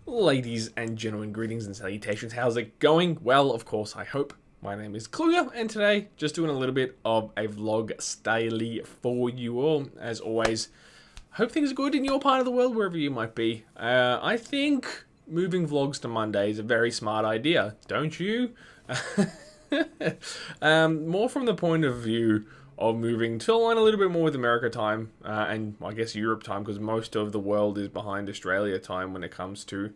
Ladies and gentlemen, greetings and salutations. How's it going? Well, of course, I hope. My name is Klo0ga, and today, just doing a little bit of a vlog style for you all. As always, hope things are good in your part of the world, wherever you might be. I think moving vlogs to Monday is a very smart idea, don't you? More from the point of view of moving to align a little bit more with America time, and I guess Europe time, because most of the world is behind Australia time when it comes to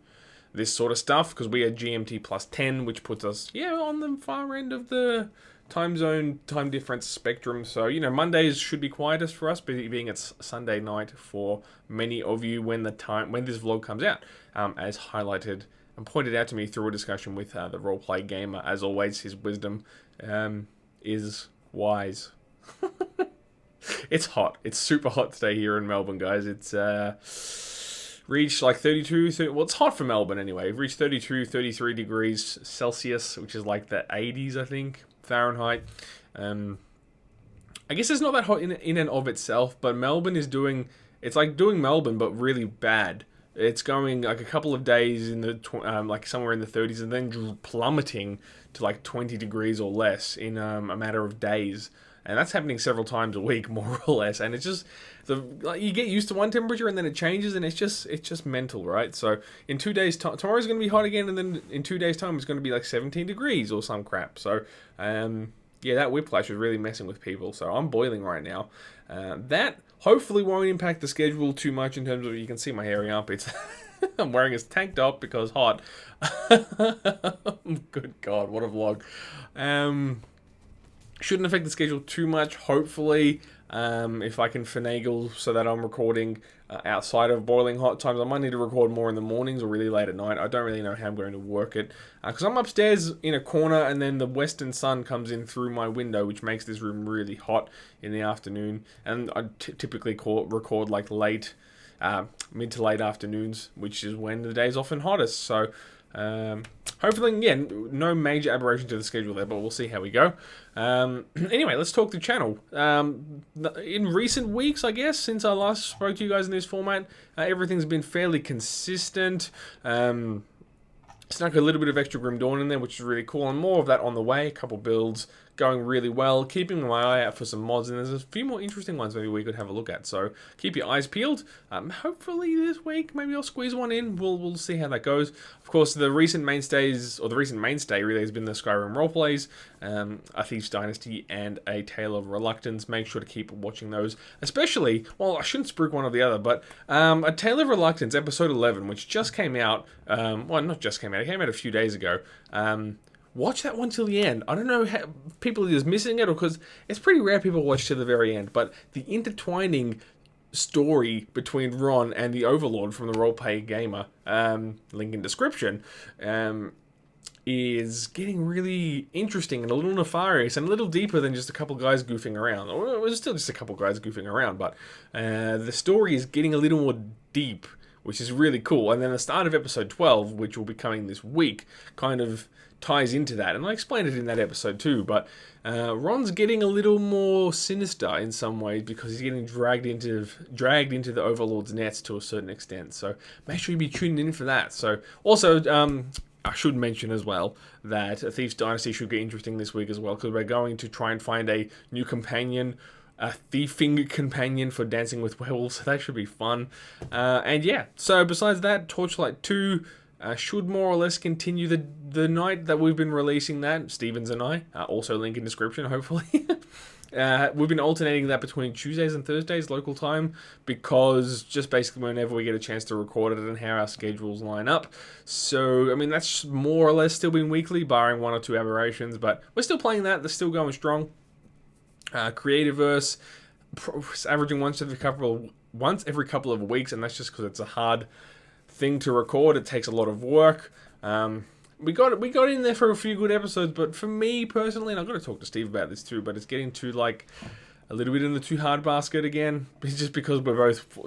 this sort of stuff, because we are GMT plus 10, which puts us, on the far end of the time zone, time difference spectrum. So, Mondays should be quietest for us, being it's Sunday night for many of you when this vlog comes out, as highlighted and pointed out to me through a discussion with the roleplay gamer. As always, his wisdom is wise. It's hot. It's super hot today here in Melbourne, guys. It's reached like 32, well, it's hot for Melbourne anyway. We've reached 32, 33 degrees Celsius, which is like the 80s, I think, Fahrenheit. I guess it's not that hot in and of itself, but Melbourne is it's like doing Melbourne, but really bad. It's going like a couple of days in the like somewhere in the 30s, and then plummeting to like 20 degrees or less in a matter of days. And that's happening several times a week, more or less. And it's just you get used to one temperature, and then it changes, and it's just mental, right? So in 2 days' time, tomorrow's going to be hot again, and then in 2 days' time, it's going to be like 17 degrees or some crap. So that whiplash is really messing with people. So I'm boiling right now. That hopefully won't impact the schedule too much in terms of, you can see my hairy armpits. I'm wearing a tank top because hot. Good God, what a vlog. Shouldn't affect the schedule too much, hopefully. If I can finagle so that I'm recording outside of boiling hot times. I might need to record more in the mornings or really late at night. I don't really know how I'm going to work it, because I'm upstairs in a corner, and then the western sun comes in through my window, which makes this room really hot in the afternoon. And I typically record like mid to late afternoons, which is when the day's often hottest. So hopefully, no major aberration to the schedule there, but we'll see how we go. Anyway, let's talk the channel. In recent weeks, I guess, since I last spoke to you guys in this format, everything's been fairly consistent. Snuck a little bit of extra Grim Dawn in there, which is really cool, and more of that on the way. A couple builds going really well, keeping my eye out for some mods, and there's a few more interesting ones maybe we could have a look at, so keep your eyes peeled. Hopefully this week maybe I'll squeeze one in. We'll see how that goes. Of course, the recent mainstay really has been the Skyrim roleplays, A Thief's Dynasty and A Tale of Reluctance. Make sure to keep watching those, especially, well, I shouldn't spruik one or the other, but A Tale of Reluctance episode 11, which just came out, well, not just came out, it came out a few days ago. Watch that one till the end. I don't know how people are just missing it, or because it's pretty rare people watch to the very end, but the intertwining story between Ron and the Overlord from the Roleplay Gamer, link in description, is getting really interesting and a little nefarious and a little deeper than just a couple guys goofing around. Or it was still just a couple guys goofing around, but the story is getting a little more deep, which is really cool. And then the start of episode 12, which will be coming this week, kind of ties into that, and I explained it in that episode too, but Ron's getting a little more sinister in some ways, because he's getting dragged into the Overlord's nets to a certain extent, so make sure you be tuning in for that. So also, I should mention as well that A Thief's Dynasty should get interesting this week as well, because we're going to try and find a new companion, a thieving companion for Dancing with Werewolves, so that should be fun. So besides that, Torchlight 2 should more or less continue the night that we've been releasing that, Stevens and I. Also link in description, hopefully. We've been alternating that between Tuesdays and Thursdays local time, because just basically whenever we get a chance to record it and how our schedules line up. So, I mean, that's more or less still been weekly, barring one or two aberrations, but we're still playing that. They're still going strong. Creativerse, averaging once every couple of weeks, and that's just because it's a hard thing to record. It takes a lot of work. We got in there for a few good episodes, but for me personally, and I've got to talk to Steve about this too, but it's getting to like a little bit in the too hard basket again. It's just because we're both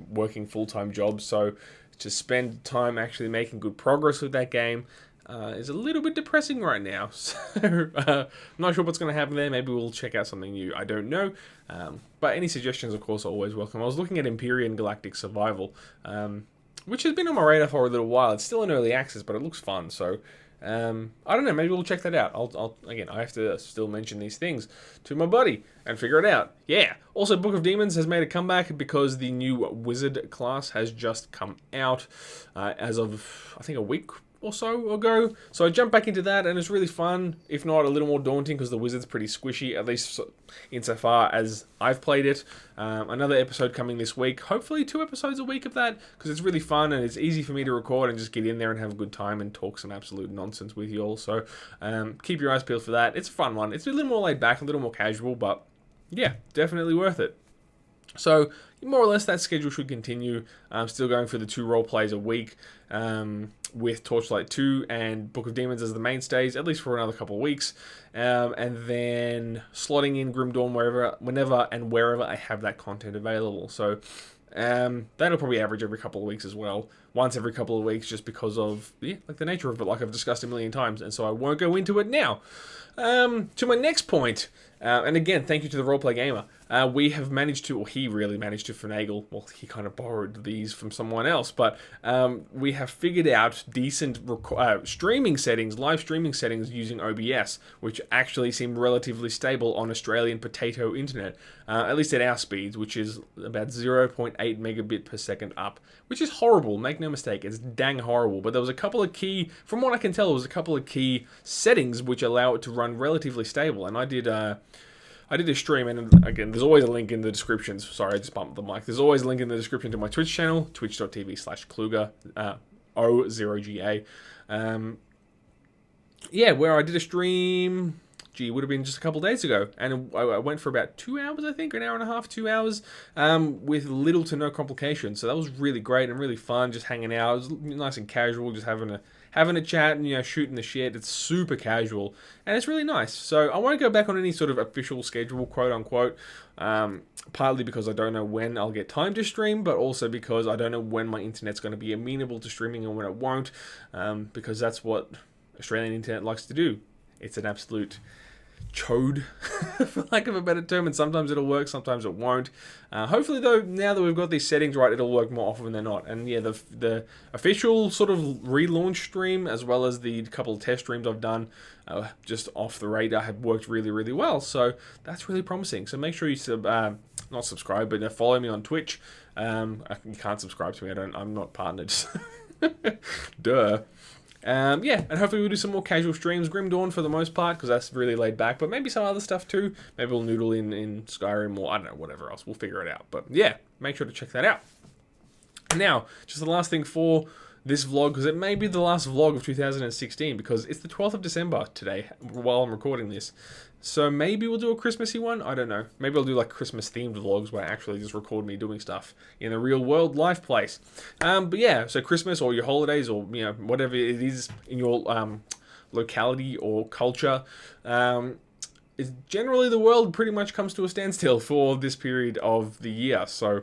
working full-time jobs, so to spend time actually making good progress with that game is a little bit depressing right now. So I'm not sure what's going to happen there. Maybe we'll check out something new. I don't know. But any suggestions, of course, are always welcome. I was looking at Empyrean Galactic Survival, which has been on my radar for a little while. It's still in early access, but it looks fun. So I don't know. Maybe we'll check that out. Again, I have to still mention these things to my buddy and figure it out. Yeah. Also, Book of Demons has made a comeback because the new wizard class has just come out as of, I think, a week or so ago. So I jumped back into that, and it's really fun, if not a little more daunting, because the wizard's pretty squishy, at least insofar as I've played it. Another episode coming this week, hopefully 2 episodes a week of that, because it's really fun and it's easy for me to record and just get in there and have a good time and talk some absolute nonsense with you all. So keep your eyes peeled for that. It's a fun one. It's a little more laid back, a little more casual, but yeah, definitely worth it. So more or less that schedule should continue. I'm still going for the 2 role plays a week, with Torchlight 2 and Book of Demons as the mainstays, at least for another couple of weeks, and then slotting in Grim Dawn whenever and wherever I have that content available. So that'll probably average every couple of weeks as well, once every couple of weeks, just because of like the nature of it, like I've discussed a million times, and so I won't go into it now. To my next point, and again, thank you to the Roleplay Gamer. We have managed to, or he really managed to finagle, well, he kind of borrowed these from someone else, but we have figured out decent streaming settings, live streaming settings using OBS, which actually seem relatively stable on Australian potato internet, at least at our speeds, which is about 0.8 megabit per second up, which is horrible, make no mistake, it's dang horrible, but there was a couple of key, from what I can tell, there was a couple of key settings which allow it to run relatively stable, and I did a stream, and again, there's always a link in the description. Sorry, I just bumped the mic. There's always a link in the description to my Twitch channel, twitch.tv/Klo0ga, O0GA. Where I did a stream, it would have been just a couple days ago, and I went for about 2 hours, I think, an hour and a half, 2 hours, with little to no complications. So that was really great and really fun, just hanging out. It was nice and casual, just having a chat and shooting the shit. It's super casual and it's really nice. So I won't go back on any sort of official schedule, quote unquote, partly because I don't know when I'll get time to stream, but also because I don't know when my internet's going to be amenable to streaming and when it won't, because that's what Australian internet likes to do. It's an absolute chode, for lack of a better term, and sometimes it'll work, sometimes it won't. Hopefully, though, now that we've got these settings right, it'll work more often than not. And yeah, the official sort of relaunch stream, as well as the couple of test streams I've done just off the radar, have worked really, really well. So that's really promising. So make sure you not subscribe, but follow me on Twitch. You can't subscribe to me. I'm not partnered. Duh. And hopefully we'll do some more casual streams. Grim Dawn for the most part, because that's really laid back, but maybe some other stuff too. Maybe we'll noodle in Skyrim, or I don't know, whatever else. We'll figure it out. But yeah, make sure to check that out. Now, just the last thing for this vlog, because it may be the last vlog of 2016, because it's the 12th of December today, while I'm recording this. So maybe we'll do a Christmassy one, I don't know. Maybe I'll do like Christmas-themed vlogs where I actually just record me doing stuff in a real-world life place. But yeah, so Christmas or your holidays or, whatever it is in your locality or culture, is generally the world pretty much comes to a standstill for this period of the year. So,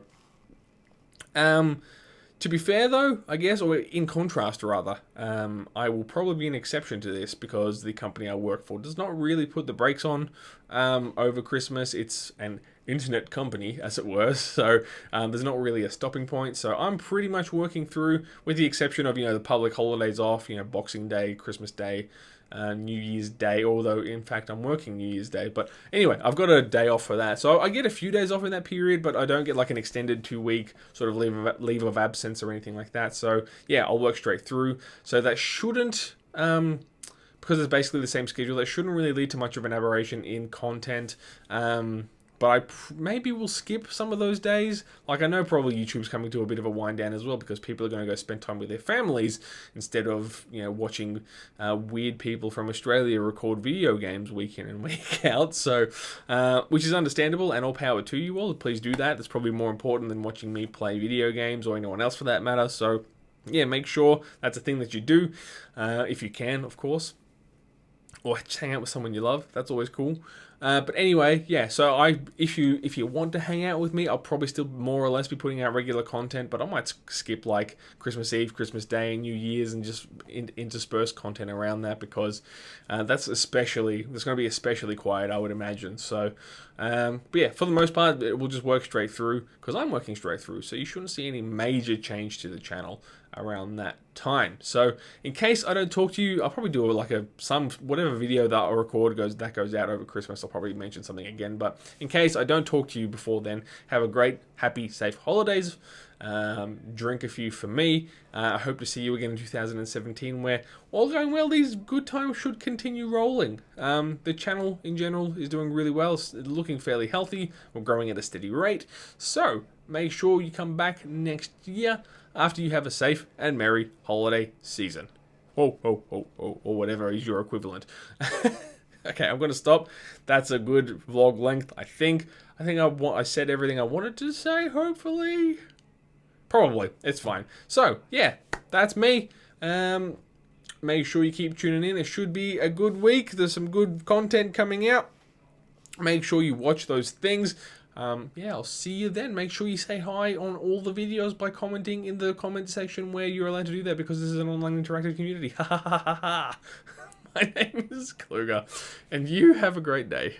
to be fair, though, I guess, or in contrast, rather, I will probably be an exception to this because the company I work for does not really put the brakes on over Christmas. It's an internet company, as it were, so there's not really a stopping point. So I'm pretty much working through, with the exception of, the public holidays off, Boxing Day, Christmas Day, New Year's Day, although in fact I'm working New Year's Day, but anyway, I've got a day off for that, so I get a few days off in that period, but I don't get like an extended 2-week sort of leave of absence or anything like that. So yeah, I'll work straight through, so that shouldn't, because it's basically the same schedule, that shouldn't really lead to much of an aberration in content. But I maybe will skip some of those days. Like, I know probably YouTube's coming to a bit of a wind down as well, because people are going to go spend time with their families instead of, watching weird people from Australia record video games week in and week out. So, which is understandable, and all power to you all. Please do that. That's probably more important than watching me play video games or anyone else for that matter. So, yeah, make sure that's a thing that you do, if you can, of course. Or just hang out with someone you love. That's always cool. But anyway, yeah. So if you want to hang out with me, I'll probably still more or less be putting out regular content, but I might skip like Christmas Eve, Christmas Day, and New Year's, and just intersperse content around that, because that's going to be especially quiet, I would imagine. So, but yeah, for the most part, it will just work straight through, because I'm working straight through. So you shouldn't see any major change to the channel around that time. So in case I don't talk to you, I'll probably do like whatever video that I record goes out over Christmas. I'll probably mention something again, but in case I don't talk to you before then, have a great, happy, safe holidays. Drink a few for me. I hope to see you again in 2017, where all going well, these good times should continue rolling. The channel in general is doing really well. It's looking fairly healthy. We're growing at a steady rate. So make sure you come back next year after you have a safe and merry holiday season. Or whatever is your equivalent. Okay, I'm going to stop. That's a good vlog length, I think. I said everything I wanted to say, hopefully. Probably. It's fine. So, yeah, that's me. Make sure you keep tuning in. It should be a good week. There's some good content coming out. Make sure you watch those things. Yeah, I'll see you then. Make sure you say hi on all the videos by commenting in the comment section where you're allowed to do that, because this is an online interactive community. Ha ha ha ha ha. My name is Klo0ga, and you have a great day.